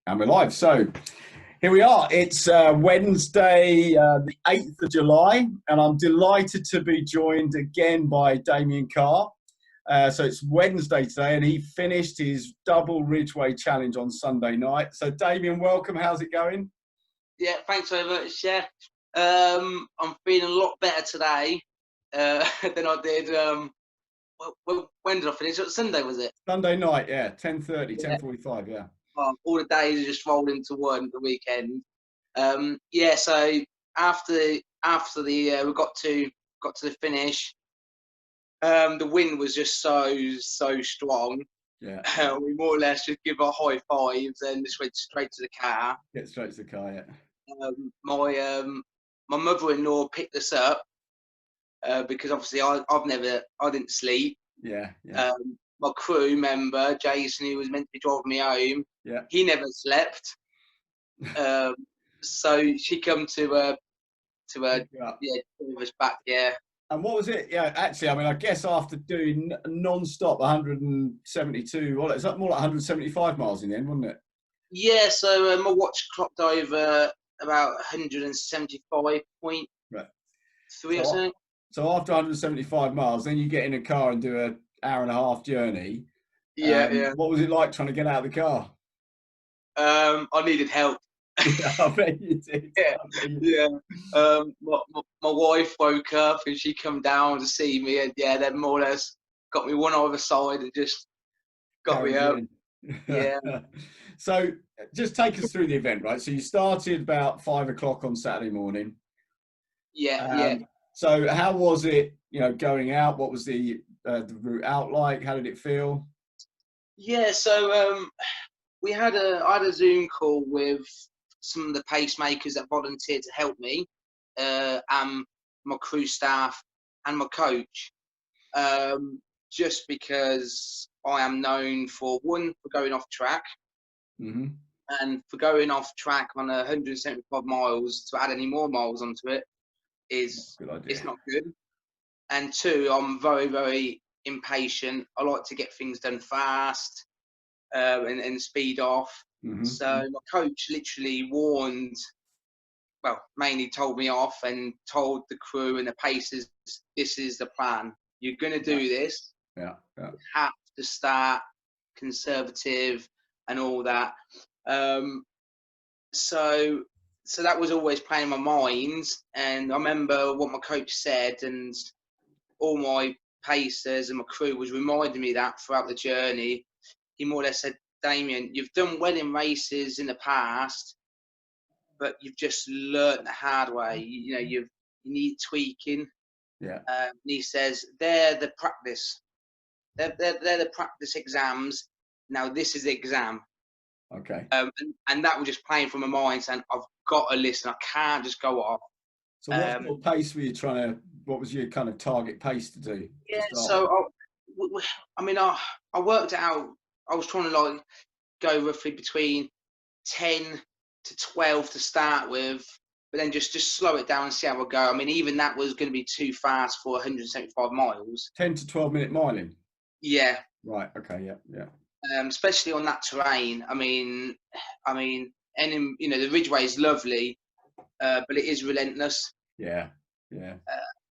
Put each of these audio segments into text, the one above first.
And we're live. So here we are. It's Wednesday, the 8th of July, and I'm delighted to be joined again by Damian Carr. So it's Wednesday today, and he finished his double Ridgeway challenge on Sunday night. So Damian, welcome. How's it going? Yeah, thanks very much. Yeah, I'm feeling a lot better today than I did. When did I finish? Sunday, was it? Sunday night, yeah, 10:30, Yeah. 10:45, yeah. All the days are just rolled into one. The weekend. Yeah. So after the we got to the finish. The wind was just so strong. Yeah. We more or less just give our high fives and just went straight to the car. Get straight to the car, yeah. My mother-in-law picked us up because obviously I didn't sleep. Yeah. My crew member Jason, who was meant to be driving me home, Yeah. he never slept. So she come to drive us back. Yeah. And what was it? Yeah, actually, I mean, I guess after doing non-stop 172, well, it's more like 175 miles in the end, wasn't it? Yeah. So my watch clocked over about 175.3 or something. So after 175 miles, then you get in a car and do an hour and a half journey. Yeah. What was it like trying to get out of the car? I needed help. I bet you did. Yeah. My wife woke up and she come down to see me, and yeah, then more or less got me one either side and just got me up. Yeah. So just take us through the event, right? So you started about 5 o'clock on Saturday morning. Yeah. So how was it, going out? What was the route out like? How did it feel? Yeah, so I had a Zoom call with some of the pacemakers that volunteered to help me, and my crew staff and my coach. Just because I am known for going off track, and for going off track on 175 miles to add any more miles onto it it's not good. And two, I'm very, very impatient. I like to get things done fast and speed off. So my coach literally mainly told me off and told the crew and the pacers, this is the plan. You're going to do this. Yeah. You have to start conservative and all that. So that was always playing in my mind. And I remember what my coach said, and all my pacers and my crew was reminding me that throughout the journey. He more or less said, Damian, you've done well in races in the past, but you've just learnt the hard way. You need tweaking. Yeah. He says, they're the practice. They're the practice exams. Now this is the exam. Okay. And that was just playing from my mind, saying, I've got to listen. I can't just go off. So what sort of pace were you what was your kind of target pace to do? Yeah, so I worked out, I was trying to go roughly between 10 to 12 to start with, but then just slow it down and see how I go. I mean, even that was going to be too fast for 175 miles. 10 to 12 minute miling? Yeah. Right, okay, yeah. Especially on that terrain. I mean, and the Ridgeway is lovely, but it is relentless. Yeah.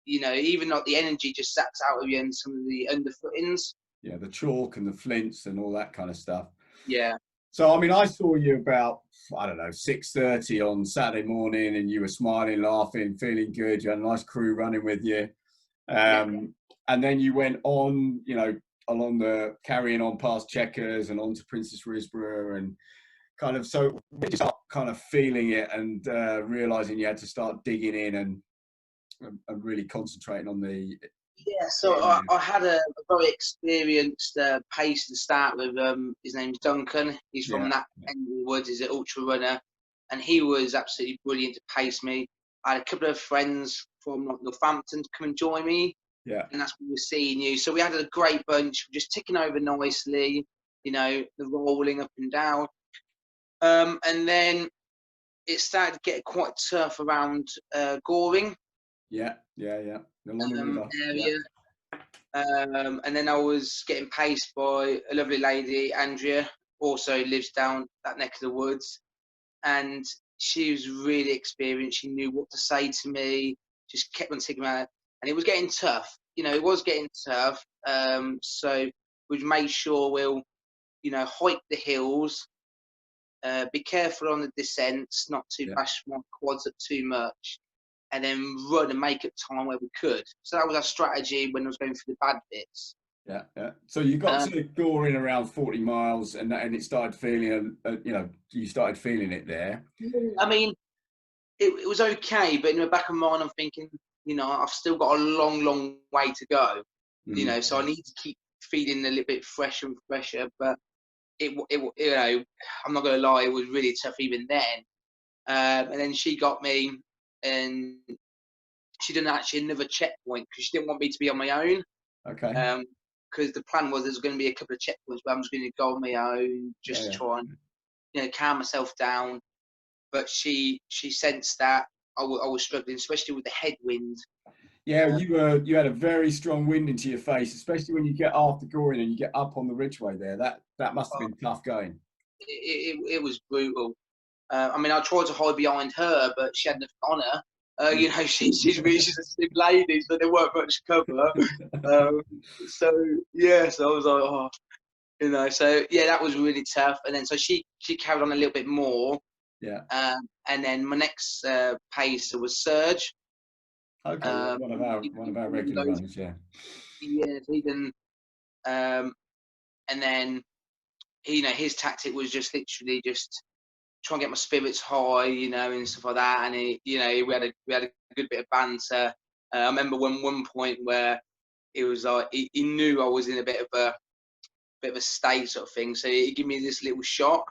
Even like the energy just saps out of you and some of the underfootings. Yeah, the chalk and the flints and all that kind of stuff. Yeah. So, I mean, I saw you about, 6:30 on Saturday morning, and you were smiling, laughing, feeling good. You had a nice crew running with you. And then you went on, along carrying on past Checkers and on to Princess Risborough, and so you start kind of feeling it and realising you had to start digging in and really concentrating on the... Yeah, so I had a very experienced pacer to start with. His name's Duncan. He's from that Englewood. He's an ultra runner, and he was absolutely brilliant to pace me. I had a couple of friends from Northampton to come and join me. Yeah. And that's when we were seeing you. So we had a great bunch, just ticking over nicely, the rolling up and down. And then it started to get quite tough around Goring. Yeah. Area. And then I was getting paced by a lovely lady, Andrea, also lives down that neck of the woods, and she was really experienced. She knew what to say to me. Just kept on taking out, and it was getting tough. It was getting tough. So we made sure we'll, hike the hills, be careful on the descents, not to Yeah. bash my quads up too much, and then run and make up time where we could. So that was our strategy when I was going through the bad bits. Yeah, yeah. So you got Um, to Goring around 40 miles, and it started feeling, you started feeling it there. I mean, it was okay, but in the back of my mind, I'm thinking, I've still got a long, long way to go. So I need to keep feeling a little bit fresher and fresher. But I'm not gonna lie, it was really tough even then. And then she got me, and she done actually another checkpoint because she didn't want me to be on my own. Okay. Because the plan was there's going to be a couple of checkpoints where I'm just going to go on my own, just Yeah, try and calm myself down. But she sensed that I was struggling, especially with the headwind. yeah. You had a very strong wind into your face, especially when you get after Goring and you get up on the Ridgeway there. That must have been tough going. It was brutal. I mean, I tried to hide behind her, but she had nothing on her. She's a slim lady, so there weren't much cover. So I was like, oh, so yeah, that was really tough. And then so she carried on a little bit more. Yeah. And then my next pacer was Serge. Okay. Yeah, one of our regular runners. Yeah. Yeah, he done. And then his tactic was just literally just try and get my spirits high, and stuff like that. And we had a good bit of banter. I remember one point where it was like he knew I was in a bit of a state sort of thing, so he gave me this little shot,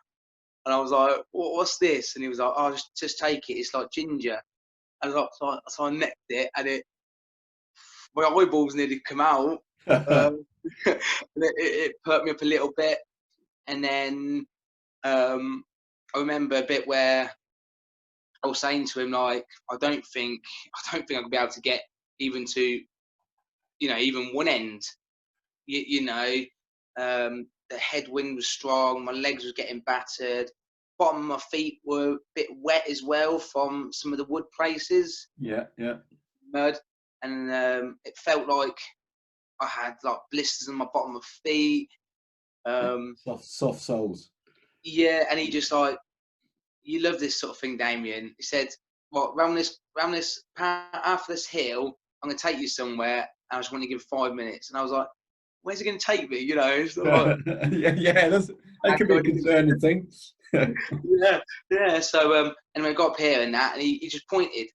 and I was like, "What's this?" And he was like, "Oh, just take it. It's like ginger." And so I necked it, and my eyeballs nearly come out. Um, and it perked me up a little bit, and then I remember a bit where I was saying to him, like, I don't think I'll be able to get even to, even one end. The headwind was strong, my legs was getting battered, bottom of my feet were a bit wet as well from some of the wood places, Yeah. Yeah. mud, and it felt like I had like blisters on my bottom of feet. Yeah. Um, Soft soles. yeah, and he just like, you love this sort of thing, Damien. He said, "Well, round this after this hill, I'm going to take you somewhere. And I just want to give 5 minutes." And I was like, "Where's he going to take me?" It's like, Yeah. That could be a concerning thing. yeah. So and we got up here and that, and he just pointed,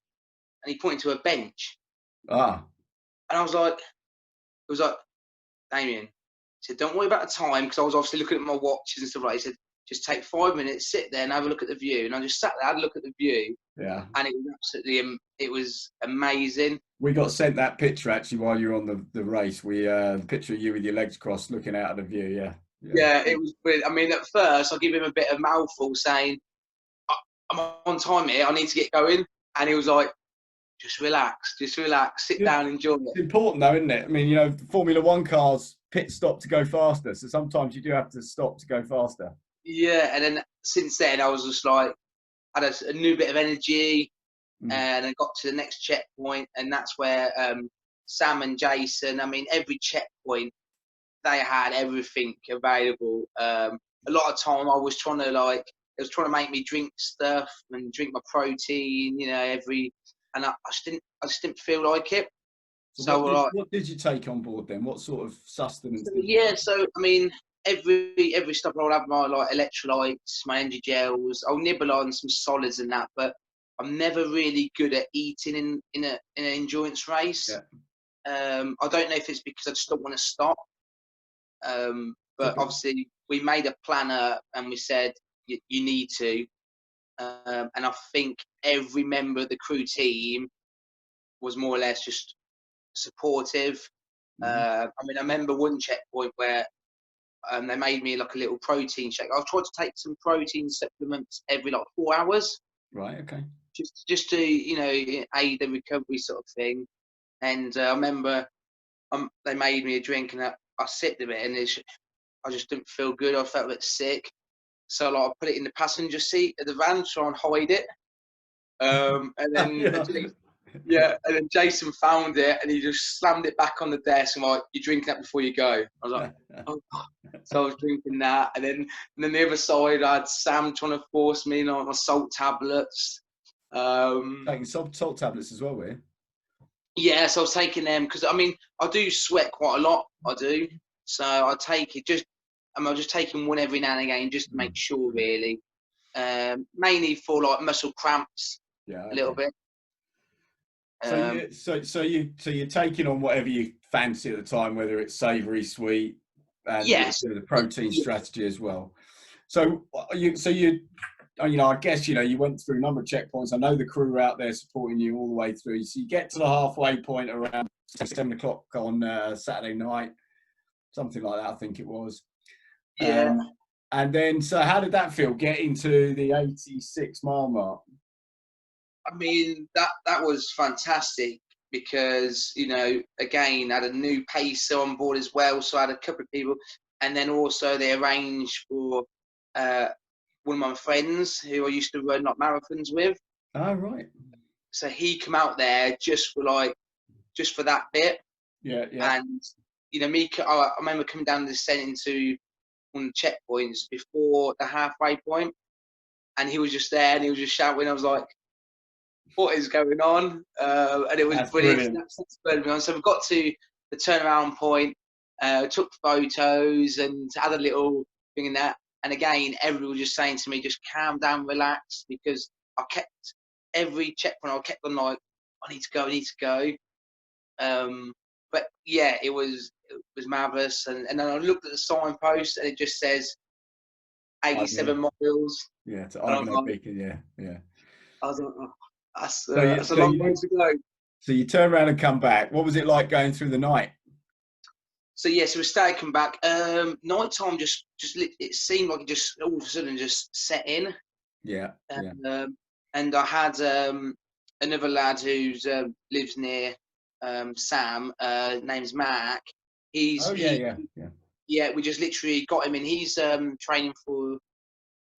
and he pointed to a bench, Ah. and I was like, it was like, Damien. He said, "Don't worry about the time," because I was obviously looking at my watches and stuff like that. He said, "Just take 5 minutes, sit there, and have a look at the view." And I just sat there, had a look at the view. Yeah. And it was absolutely, it was amazing. We got sent that picture actually while you were on the race. The picture of you with your legs crossed, looking out of the view. Yeah. Yeah, it was weird. I mean, at first, I give him a bit of mouthful saying, "I'm on time here. I need to get going." And he was like, just relax, sit down, enjoy It's it." important though, isn't it? I mean, Formula One cars pit stop to go faster, so sometimes you do have to stop to go faster. Yeah, and then since then, I was just like, I had a new bit of energy, and I got to the next checkpoint, and that's where Sam and Jason. I mean, every checkpoint they had everything available. A lot of time I was trying to it was trying to make me drink stuff and drink my protein, and I just didn't feel like it. So So what did you take on board then? What sort of sustenance did you yeah, take? so I mean, every stop I'll have my electrolytes, my energy gels. I'll nibble on some solids and that, but I'm never really good at eating in an endurance race. Yeah. I don't know if it's because I just don't want to stop. But obviously, we made a planner and we said you need to. And I think every member of the crew team was more or less just supportive. I mean, I remember one checkpoint where they made me like a little protein shake. I tried to take some protein supplements every 4 hours, Right. Okay. just to aid the recovery sort of thing. And I remember they made me a drink, and I sipped of it, and I just didn't feel good. I felt a bit sick. So like I put it in the passenger seat of the van, try and hide it. And then and then Jason found it and he just slammed it back on the desk and like, "You're drinking that before you go." I was like, "Oh." So I was drinking that, and then the other side I had Sam trying to force me on my salt tablets. Taking salt tablets as well, were you? Yeah, so I was taking them because I mean I do sweat quite a lot. I do, so I take it just. I'm just taking one every now and again just to make sure, really. Mainly for like muscle cramps, Yeah, a little bit. So you're taking on whatever you fancy at the time, whether it's savoury, sweet, and yes, the protein strategy as well. So I guess you went through a number of checkpoints. I know the crew were out there supporting you all the way through. So you get to the halfway point around 7 o'clock on Saturday night, something like that, I think it was. Yeah. And then, so how did that feel, getting to the 86-mile mark? I mean, that was fantastic because, again, I had a new pacer on board as well. So I had a couple of people. And then also they arranged for one of my friends who I used to run like marathons with. Oh, right. So he come out there just for that bit. Yeah. And, I remember coming down the descent into one of the checkpoints before the halfway point, and he was just there and he was just shouting. I was like, "What is going on?" And it was brilliant. That's brilliant. On. So we got to the turnaround point, took photos and had a little thing in that. And again, everyone was just saying to me, "Just calm down, relax," because I kept every checkpoint. I kept on like, "I need to go." But yeah, it was marvelous. And then I looked at the signpost and it just says 87 miles. Yeah, to Ivanhoe Beacon. Yeah. I was like, "Oh, that's a long way to go." So you turn around and come back. What was it like going through the night? So yeah, so we started coming back. Nighttime just it seemed like it just all of a sudden just set in. Yeah. And I had another lad who lives near Sam. Name's Mark. Yeah, we just literally got him in. He's training for,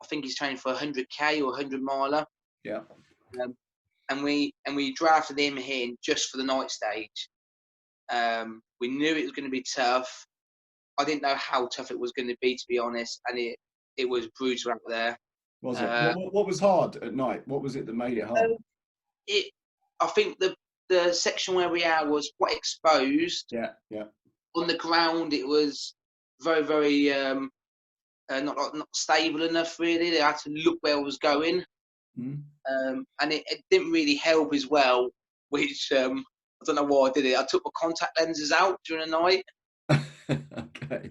I think he's training for 100k or 100 miler. Yeah. And we drafted him in just for the night stage. We knew it was going to be tough. I didn't know how tough it was going to be honest, and it was brutal out there. Was it? What was hard at night? What was it that made it hard? I think the section where we are was quite exposed. Yeah. On the ground, it was very, very not stable enough. Really, I had to look where I was going, and it didn't really help as well. Which I don't know why I did it. I took my contact lenses out during the night. Okay.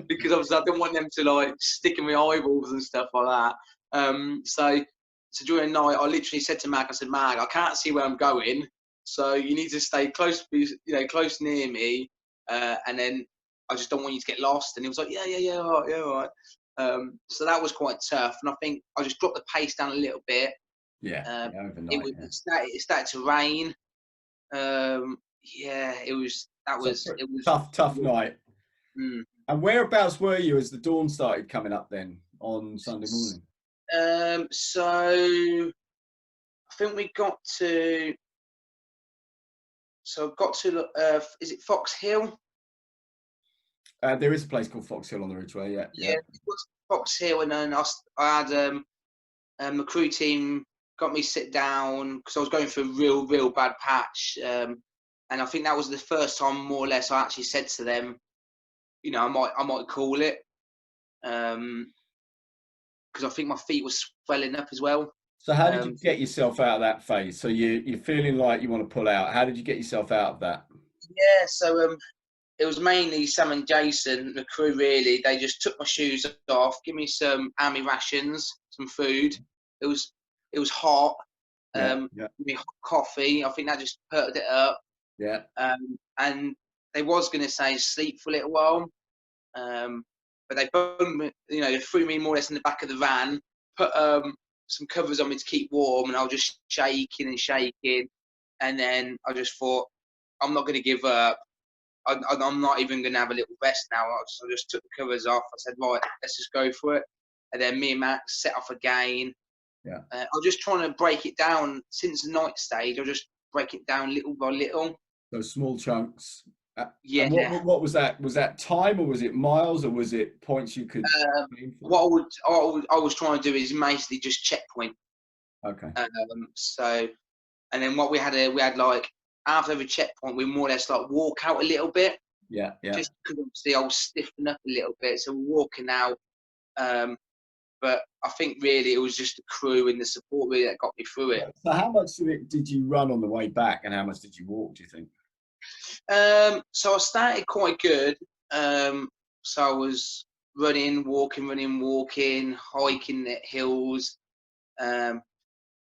Because obviously I didn't want them to like stick in my eyeballs and stuff like that. So during the night, I literally said to Mag, I said, "Mag, I can't see where I'm going, so you need to stay close near me, and then I just don't want you to get lost." And he was like, "Yeah, all right." So that was quite tough, and I think I just dropped the pace down a little bit. Yeah, overnight. It started to rain. It was tough night. Mm. And whereabouts were you as the dawn started coming up then on Sunday morning? So I think we got to. So I got to. Is it Fox Hill? There is a place called Fox Hill on the Ridgeway. Yeah. Fox Hill, and then I had the crew team got me sit down because I was going through a real bad patch, and I think that was the first time, more or less, I actually said to them, I might call it, because I think my feet were swelling up as well. So how did you get yourself out of that phase? So you're feeling like you want to pull out. How did you get yourself out of that? Yeah, so it was mainly Sam and Jason, the crew, really. They just took my shoes off, give me some army rations, some food. It was hot. Give me hot coffee. I think that just perked it up. Yeah. And they was going to say sleep for a little while. But they they threw me more or less in the back of the van, put some covers on me to keep warm, and I was just shaking and shaking. And then I just thought, I'm not going to give up. I'm not even going to have a little rest now. I just took the covers off. I said, right, let's just go for it. and then me and Max set off again. Yeah. I was just trying to break it down since the night stage. I just break it down little by little. Those small chunks. Yeah. And what was that? Was that time, or was it miles, or was it points you could aim for? What I was trying to do is basically just checkpoint. Okay. So, and then what we had like after every checkpoint, we more or less like walk out a little bit. Yeah. Just because obviously I was stiffen up a little bit, so we're walking out. But I think really it was just the crew and the support really that got me through it. So how much of it did you run on the way back, and how much did you walk, do you think? So I started quite good. So I was running, walking, hiking the hills, and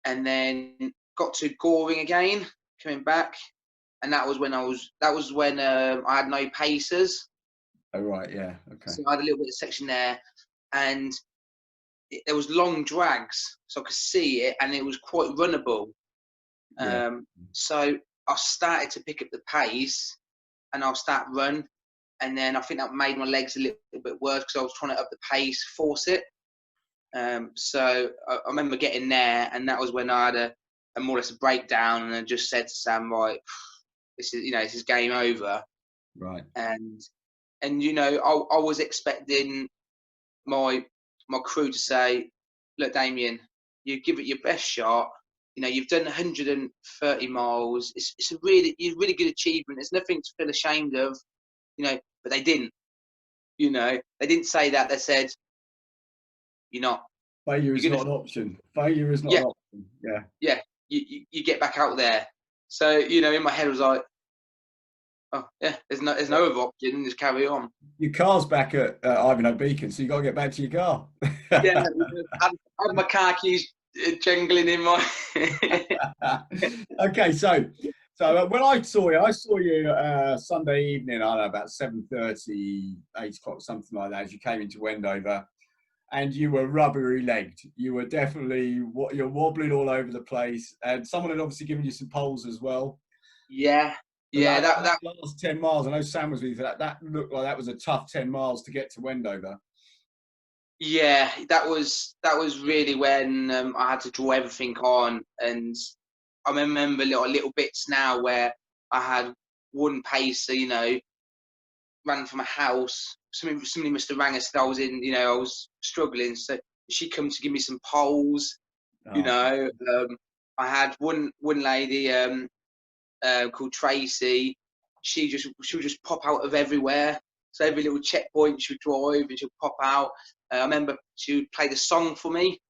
then got to Goring again, coming back, and that was when I had no pacers. Oh right, yeah, okay. So I had a little bit of section there, and there was long drags, so I could see it, and it was quite runnable. Yeah. So I started to pick up the pace, and I'll start run, and then I think that made my legs a little bit worse because I was trying to up the pace, force it. So I remember getting there, and that was when I had a more or less a breakdown, and I just said to Sam, right, this is game over. Right. And I was expecting my crew to say, look, Damian, you give it your best shot. You've done 130 miles. It's a really good achievement. There's nothing to feel ashamed of, but they didn't. They didn't say that. They said, you're not. Failure is not an option. Failure is not an option. Yeah. Yeah. You get back out there. So, in my head I was like, oh yeah, there's no other option. Just carry on. Your car's back at Ivanhoe Beacon, so you got to get back to your car. Yeah, I had my car keys jangling in my. Okay, so when I saw you Sunday evening, I don't know, about 7:30, 8 o'clock, something like that, as you came into Wendover, and you were rubbery legged. You were definitely you're wobbling all over the place, and someone had obviously given you some poles as well. Yeah. Yeah, that last 10 miles, I know Sam was with you for that. That looked like that was a tough 10 miles to get to Wendover. Yeah, that was really when I had to draw everything on, and I remember little bits now where I had one pacer, ran from a house. Somebody must have rang us that I was in, I was struggling, so she come to give me some poles. I had one lady called Tracy. She would just pop out of everywhere. So every little checkpoint she would drive and she would pop out. I remember she would play the song for me.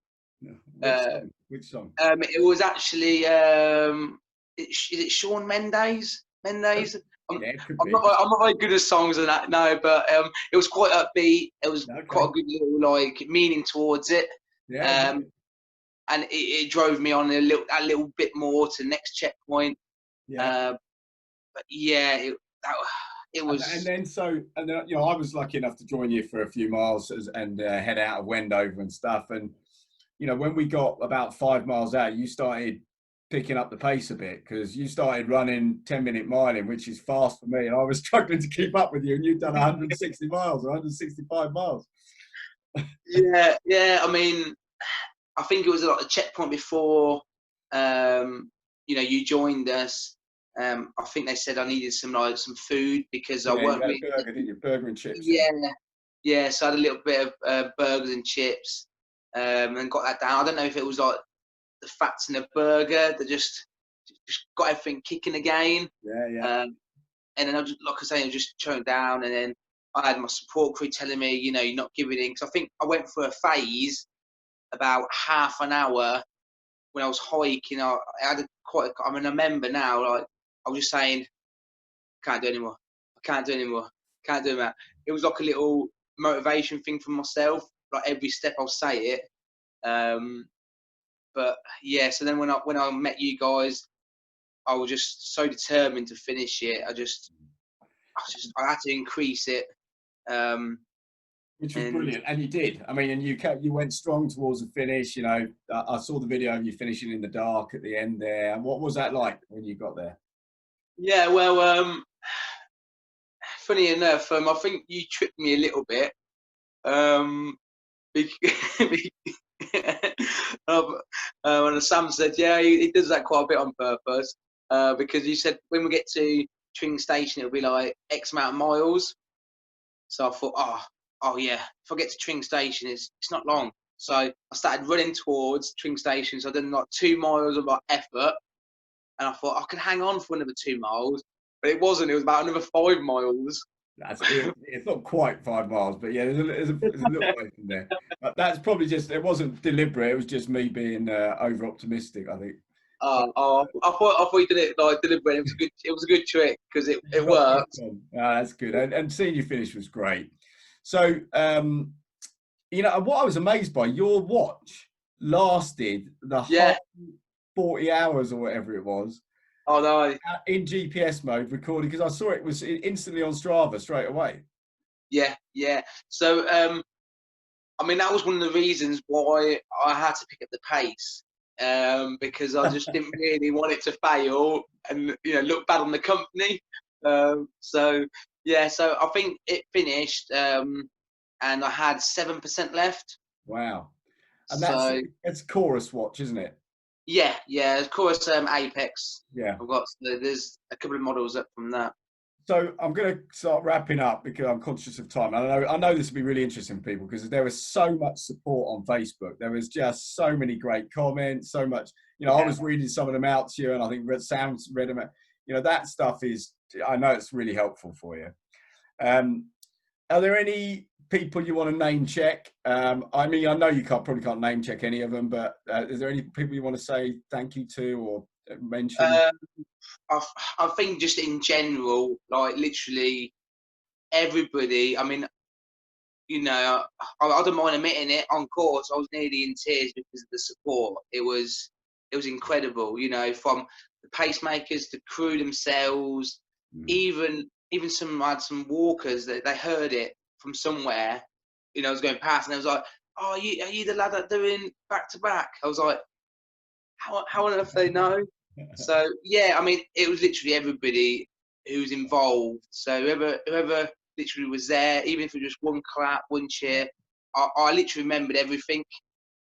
Which song? It was actually is it Shawn Mendes? I'm not very good at songs and that, no, but it was quite upbeat. It was quite a good little meaning towards it. Yeah. And it drove me on a little bit more to the next checkpoint. Yeah. But yeah, it was. And then I was lucky enough to join you for a few miles and head out of Wendover and stuff. And when we got about 5 miles out, you started picking up the pace a bit because you started running 10-minute miling, which is fast for me, and I was struggling to keep up with you. And you'd done 160 miles or 165 miles. Yeah. I mean, I think it was like a checkpoint before. You joined us. I think they said I needed some food because I weren't really. Burger and chips. Yeah. So I had a little bit of burgers and chips, and got that down. I don't know if it was like the fats in the burger that just got everything kicking again. Yeah. And then I just choked down, and then I had my support crew telling me, you're not giving in, because I think I went through a phase about half an hour when I was hiking. I remember now, I was just saying, can't do anymore. I can't do anymore. Can't do that. It was like a little motivation thing for myself. Like every step I'll say it. But yeah, so then when I met you guys, I was just so determined to finish it. I had to increase it. Which was brilliant, and you did. I mean, and you went strong towards the finish. I saw the video of you finishing in the dark at the end there. And what was that like when you got there? Yeah, well, funny enough, I think you tricked me a little bit. And Sam said, yeah, he does that quite a bit on purpose, because he said when we get to Tring Station, it'll be like X amount of miles. So I thought, oh yeah, if I get to Tring Station, it's not long. So I started running towards Tring Station. So I did like 2 miles of like effort, and I thought I could hang on for another 2 miles, but it wasn't. It was about another 5 miles. It's not quite 5 miles, but yeah, there's a little way from there. But that's probably just, it wasn't deliberate. It was just me being over optimistic, I think. I thought you did it like deliberate. It was a good trick because it worked. That's good. And seeing you finish was great. So, you know, what I was amazed by, your watch lasted the whole 40 hours or whatever it was. Oh no! In GPS mode, recording, because I saw it was instantly on Strava straight away. Yeah. So, I mean, that was one of the reasons why I had to pick up the pace, because I just didn't really want it to fail and look bad on the company. So I think it finished, and I had 7% left. Wow, and that's Chorus watch, isn't it? Yeah, of course, Apex. Yeah. There's a couple of models up from that. So I'm going to start wrapping up because I'm conscious of time. I know this will be really interesting for people because there was so much support on Facebook. There was just so many great comments, so much. I was reading some of them out to you, and I think Sam's read them. That stuff is. I know it's really helpful for you. Are there any people you want to name check? I mean, I know you probably can't name check any of them, but is there any people you want to say thank you to or mention? I think just in general, like literally everybody. I mean, I don't mind admitting it. On course, I was nearly in tears because of the support. It was incredible. From the pacemakers, the crew themselves, even some I had some walkers that they heard it from somewhere. I was going past, and I was like, "Oh, are you the lad that doing back to back?" I was like, "How on earth they know?" So yeah, I mean, it was literally everybody who was involved. So whoever literally was there, even if it was just one clap, one cheer, I literally remembered everything,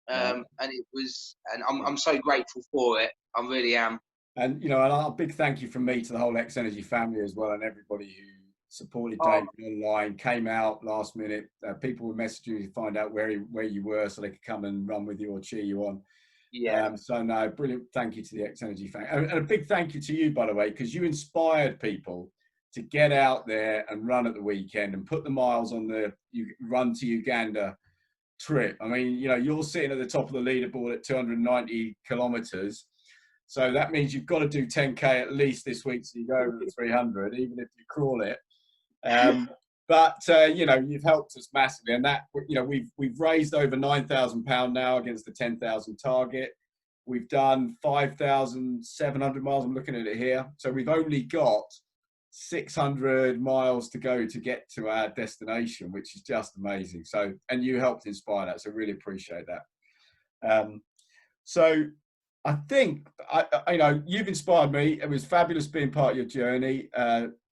and it was, and I'm so grateful for it. I really am. And a big thank you from me to the whole X Energy family as well, and everybody who supported David online, came out last minute. People were messaging you to find out where you were so they could come and run with you or cheer you on. Yeah. So no, brilliant. Thank you to the X Energy family, and a big thank you to you, by the way, because you inspired people to get out there and run at the weekend and put the miles on the run to Uganda trip. I mean, you're sitting at the top of the leaderboard at 290 kilometers. So that means you've got to do 10K at least this week, so you go over the 300, even if you crawl it. But you've helped us massively, and that we've raised over £9,000 now against the 10,000 target. We've done 5,700 miles. I'm looking at it here. So we've only got 600 miles to go to get to our destination, which is just amazing. So, and you helped inspire that, so really appreciate that. So I think you've inspired me. It was fabulous being part of your journey.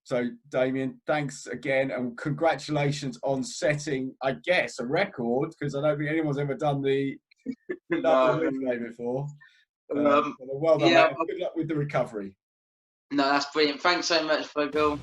So Damian, thanks again, and congratulations on setting, I guess, a record, because I don't think anyone's ever done the Ridgeway before. Well done, mate. Good luck with the recovery. No, that's brilliant. Thanks so much, Phil.